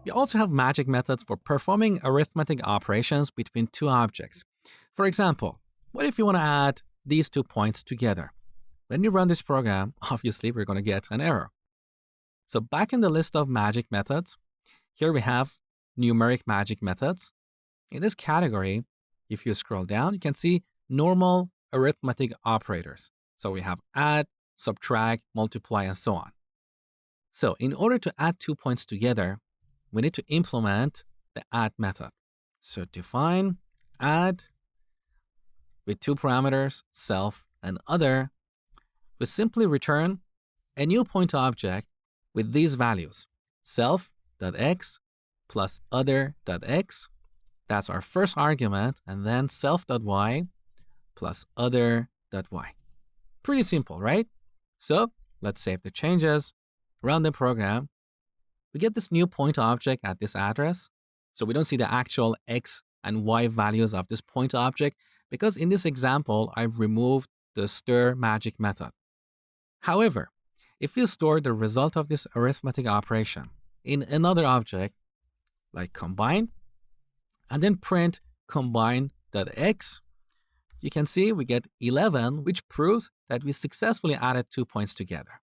We also have magic methods for performing arithmetic operations between two objects. For example, what if you want to add these 2 points together? When you run this program, obviously we're going to get an error. So back in the list of magic methods, here we have numeric magic methods. In this category, if you scroll down, you can see normal arithmetic operators. So we have add, subtract, multiply, and so on. So in order to add 2 points together, we need to implement the add method. So define add with 2 parameters, self and other. We simply return a new point object with these values, self.x plus other.x. That's our first argument, and then self.y plus other.y. Pretty simple, right? So let's save the changes, run the program. We get this new point object at this address. So we don't see the actual x and y values of this point object because in this example, I've removed the stir magic method. However, if you store the result of this arithmetic operation in another object, like combine, and then print combine.x, you can see we get 11, which proves that we successfully added 2 points together.